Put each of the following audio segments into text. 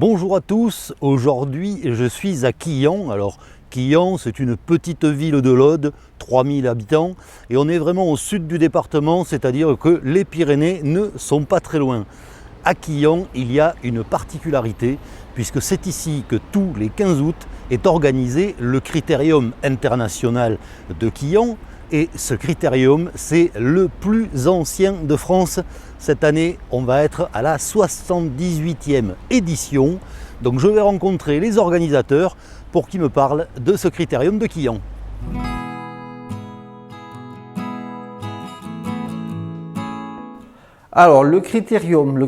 Bonjour à tous, aujourd'hui je suis à Quillan. Alors Quillan, c'est une petite ville de l'Aude, 3000 habitants, et on est vraiment au sud du département, c'est-à-dire que les Pyrénées ne sont pas très loin. À Quillan, il y a une particularité, puisque c'est ici que tous les 15 août est organisé le Critérium international de Quillan. Et ce critérium, c'est le plus ancien de France. Cette année, on va être à la 78e édition. Donc je vais rencontrer les organisateurs pour qu'ils me parlent de ce critérium de Quillan. Alors le critérium,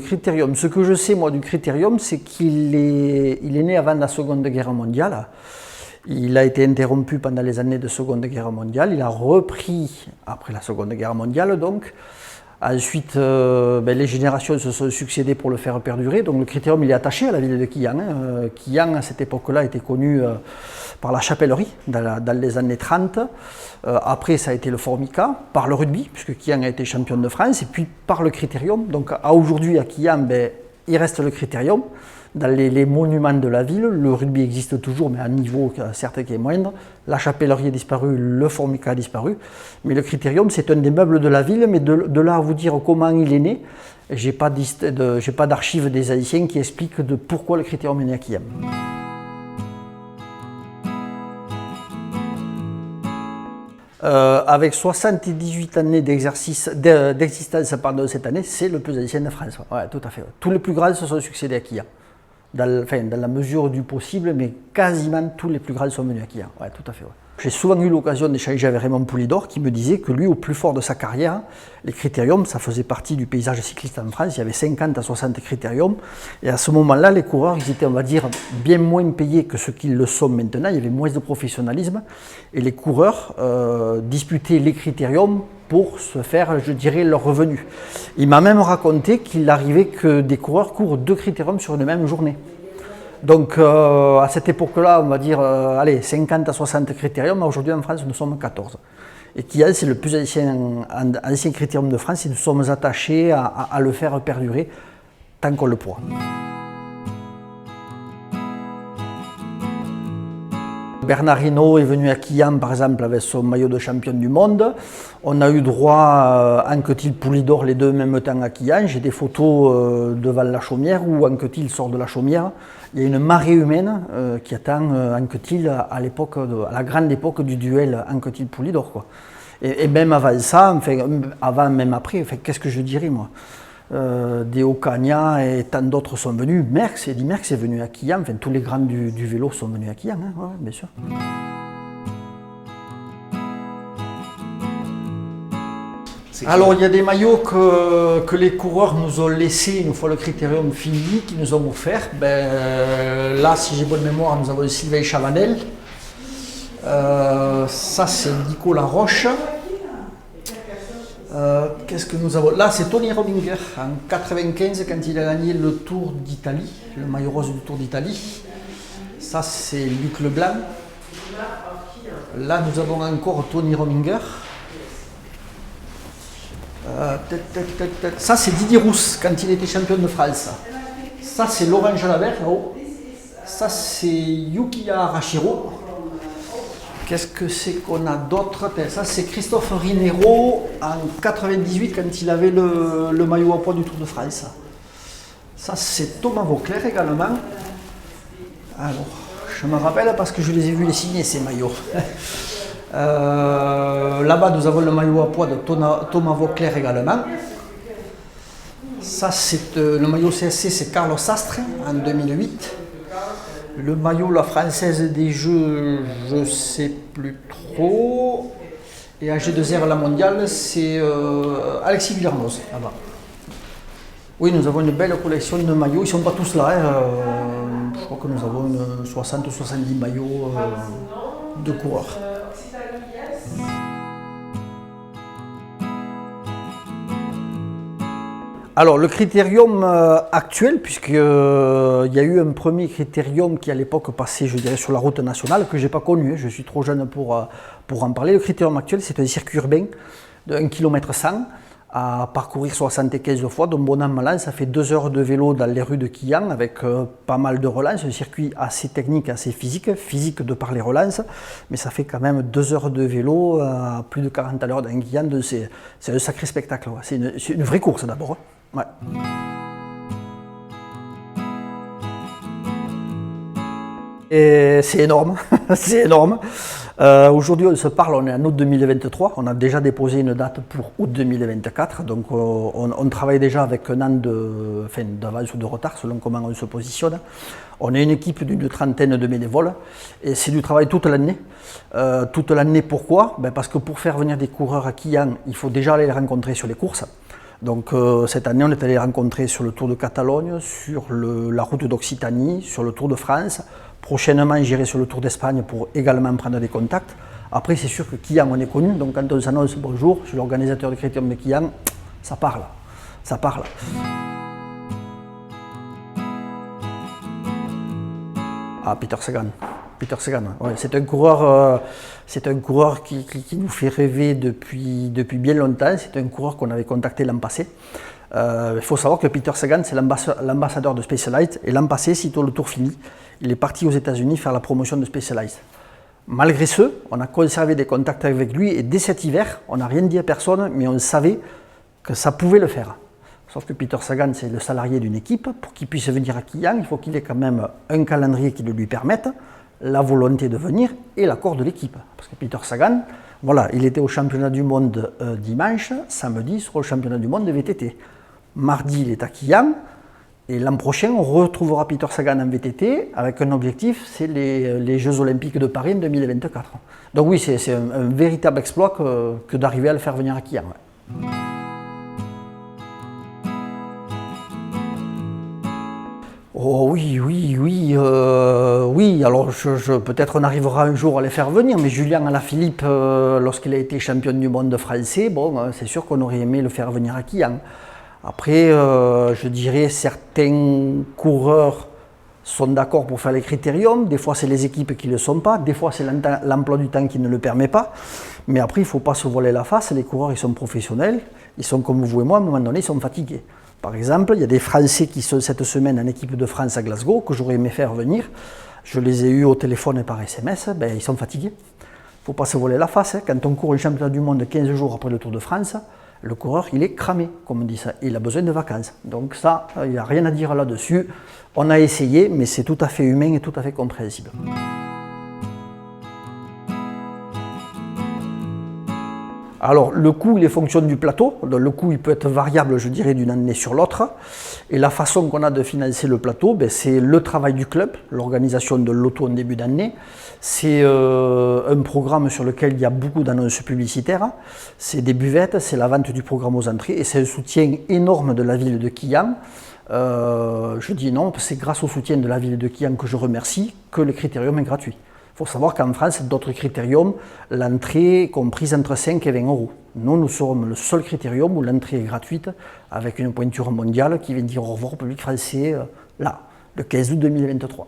ce que je sais moi du critérium, c'est qu'il est né avant la Seconde Guerre mondiale. Il a été interrompu pendant les années de Seconde Guerre mondiale, il a repris après la Seconde Guerre mondiale donc. Ensuite, les générations se sont succédées pour le faire perdurer, donc le critérium il est attaché à la ville de Quillan. Quillan à cette époque-là était connu par la chapellerie dans les années 30. Après ça a été le formica, par le rugby, puisque Quillan a été champion de France, et puis par le critérium. Donc aujourd'hui à Quillan, il reste le critérium. Dans les monuments de la ville, le rugby existe toujours, mais à un niveau certes qui est moindre. La chapellerie a disparu, le formica a disparu. Mais le critérium, c'est un des meubles de la ville, mais de là à vous dire comment il est né, j'ai pas d'archives des anciens qui expliquent de pourquoi le critérium est né à Quillan. Avec 78 années d'existence cette année, c'est le plus ancien de France. Ouais, tout à fait. Tous les plus grands se sont succédés à Quillan. Dans la mesure du possible, mais quasiment tous les plus grands sont venus à Quillan. Ouais, tout à fait. Ouais. J'ai souvent eu l'occasion d'échanger avec Raymond Poulidor qui me disait que lui, au plus fort de sa carrière, les critériums, ça faisait partie du paysage cycliste en France. Il y avait 50 à 60 critériums. Et à ce moment-là, les coureurs, ils étaient, on va dire, bien moins payés que ce qu'ils le sont maintenant. Il y avait moins de professionnalisme. Et les coureurs disputaient les critériums pour se faire, je dirais, leur revenu. Il m'a même raconté qu'il arrivait que des coureurs courent 2 critériums sur une même journée. Donc à cette époque-là, on va dire, 50 à 60 critériums. Aujourd'hui en France, nous sommes 14. Et Quillan, c'est le plus ancien critérium de France et nous sommes attachés à le faire perdurer tant qu'on le pourra. Bernard Hinault est venu à Quillan par exemple avec son maillot de champion du monde. On a eu droit à Anquetil Poulidor les deux en même temps à Quillan. J'ai des photos devant la chaumière où Anquetil sort de la chaumière. Il y a une marée humaine qui attend Anquetil à la grande époque du duel Anquetil Poulidor. Et même avant ça, enfin, avant même après, enfin, qu'est-ce que je dirais moi? Des Ocaña et tant d'autres sont venus. Eddy Merckx est venu à Quillan, enfin, tous les grands du vélo sont venus à Quillan, hein, ouais, bien sûr. Alors il y a des maillots que les coureurs nous ont laissés une fois le critérium fini, qui nous ont offert. Là, si j'ai bonne mémoire, nous avons Sylvain Chavanel. Ça c'est Nico Laroche. Qu'est-ce que nous avons? Là, c'est Tony Rominger en 95 quand il a gagné le Tour d'Italie, le maillot rose du Tour d'Italie. Ça, c'est Luc Leblanc. Là, nous avons encore Tony Rominger. Ça, c'est Didier Rousse quand il était champion de France. Ça, c'est Laurent Jalabert là-haut. Ça, c'est Yukiya Arashiro. Qu'est-ce que c'est qu'on a d'autre? Ça, c'est Christophe Rinero en 98 quand il avait le maillot à poids du Tour de France. Ça, c'est Thomas Vauclair également. Alors, je me rappelle parce que je les ai vus les signer, ces maillots. Là-bas, nous avons le maillot à poids de Thomas Vauclair également. Ça, c'est le maillot CSC, c'est Carlos Sastre en 2008. Le maillot, la française des Jeux, je ne sais plus trop. Et en G2R, la mondiale, c'est Alexis Villermoz, là-bas. Oui, nous avons une belle collection de maillots. Ils ne sont pas tous là. Je crois que nous avons 60 ou 70 maillots de coureurs. Alors le critérium actuel, puisqu'il y a eu un premier critérium qui à l'époque passait, je dirais, sur la route nationale, que je n'ai pas connu, je suis trop jeune pour en parler. Le critérium actuel, c'est un circuit urbain de 1 km 100 à parcourir 75 fois, donc bon an, mal an, ça fait 2 heures de vélo dans les rues de Quillan avec pas mal de relances, un circuit assez technique, assez physique de par les relances, mais ça fait quand même 2 heures de vélo à plus de 40 à l'heure dans Quillan, c'est un sacré spectacle, ouais. C'est une vraie course d'abord. Ouais. Et c'est énorme, c'est énorme. Aujourd'hui, on se parle, on est en août 2023, on a déjà déposé une date pour août 2024, donc on travaille déjà avec un an d'avance ou de retard, selon comment on se positionne. On est une équipe d'une trentaine de bénévoles, et c'est du travail toute l'année. Toute l'année, pourquoi? Parce que pour faire venir des coureurs à Quillan, il faut déjà aller les rencontrer sur les courses. Donc cette année, on est allé les rencontrer sur le Tour de Catalogne, sur la route d'Occitanie, sur le Tour de France. Prochainement, j'irai sur le Tour d'Espagne pour également prendre des contacts. Après, c'est sûr que Quillan, on est connu, donc quand on s'annonce bonjour, je suis l'organisateur du Critérium de Quillan, ça parle, ça parle. Ah, Peter Sagan. Peter Sagan, ouais, c'est un coureur qui nous fait rêver depuis bien longtemps. C'est un coureur qu'on avait contacté l'an passé. Il faut savoir que Peter Sagan, c'est l'ambassadeur de Specialized, et l'an passé, sitôt le tour fini, il est parti aux États-Unis faire la promotion de Specialized. Malgré ce, on a conservé des contacts avec lui, et dès cet hiver, on n'a rien dit à personne, mais on savait que ça pouvait le faire. Sauf que Peter Sagan, c'est le salarié d'une équipe. Pour qu'il puisse venir à Quillan, il faut qu'il ait quand même un calendrier qui le lui permette, la volonté de venir et l'accord de l'équipe. Parce que Peter Sagan, voilà, il était au championnat du monde dimanche, samedi, il sera au championnat du monde de VTT. Mardi, il est à Quillan, et l'an prochain, on retrouvera Peter Sagan en VTT avec un objectif, c'est les Jeux Olympiques de Paris en 2024. Donc oui, c'est un véritable exploit que d'arriver à le faire venir à Quillan. Ouais. Oh oui, alors peut-être on arrivera un jour à les faire venir, mais Julien Alaphilippe, lorsqu'il a été champion du monde français, bon, c'est sûr qu'on aurait aimé le faire venir à Quillan. Après, je dirais certains coureurs sont d'accord pour faire les critériums, des fois c'est les équipes qui ne le sont pas, des fois c'est l'emploi du temps qui ne le permet pas, mais après il ne faut pas se voiler la face, les coureurs ils sont professionnels, ils sont comme vous et moi, à un moment donné ils sont fatigués. Par exemple, il y a des Français qui sont cette semaine en équipe de France à Glasgow, que j'aurais aimé faire venir. Je les ai eus au téléphone et par SMS, ils sont fatigués. Il ne faut pas se voiler la face. Quand on court un championnat du monde 15 jours après le Tour de France, le coureur, il est cramé, comme on dit ça. Il a besoin de vacances. Donc ça, il n'y a rien à dire là-dessus. On a essayé, mais c'est tout à fait humain et tout à fait compréhensible. Alors le coût, il est fonction du plateau, donc le coût il peut être variable, je dirais, d'une année sur l'autre. Et la façon qu'on a de financer le plateau, c'est le travail du club, l'organisation de l'auto en début d'année. C'est un programme sur lequel il y a beaucoup d'annonces publicitaires. C'est des buvettes, c'est la vente du programme aux entrées et c'est un soutien énorme de la ville de Quillan. Je dis non, c'est grâce au soutien de la ville de Quillan que je remercie que le critérium est gratuit. Il faut savoir qu'en France, d'autres critériums, l'entrée est comprise entre 5 et 20 euros. Nous sommes le seul critérium où l'entrée est gratuite, avec une pointure mondiale qui vient dire au revoir au public français, là, le 15 août 2023.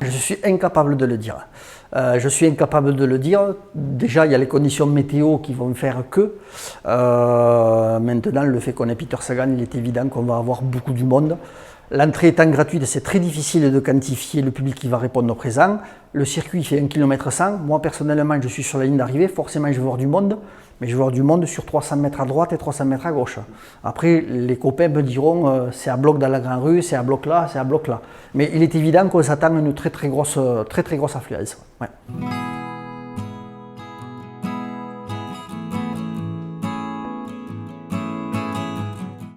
Je suis incapable de le dire. Déjà, il y a les conditions météo qui vont faire que. Maintenant, le fait qu'on ait Peter Sagan, il est évident qu'on va avoir beaucoup du monde. L'entrée étant gratuite, c'est très difficile de quantifier le public qui va répondre présent. Le circuit fait 1 km 100. Moi, personnellement, je suis sur la ligne d'arrivée. Forcément, je vais voir du monde, mais je vais voir du monde sur 300 mètres à droite et 300 mètres à gauche. Après, les copains me diront c'est à bloc dans la grande rue, c'est à bloc là, c'est à bloc là. Mais il est évident qu'on s'attend à une très grosse affluence. Ouais.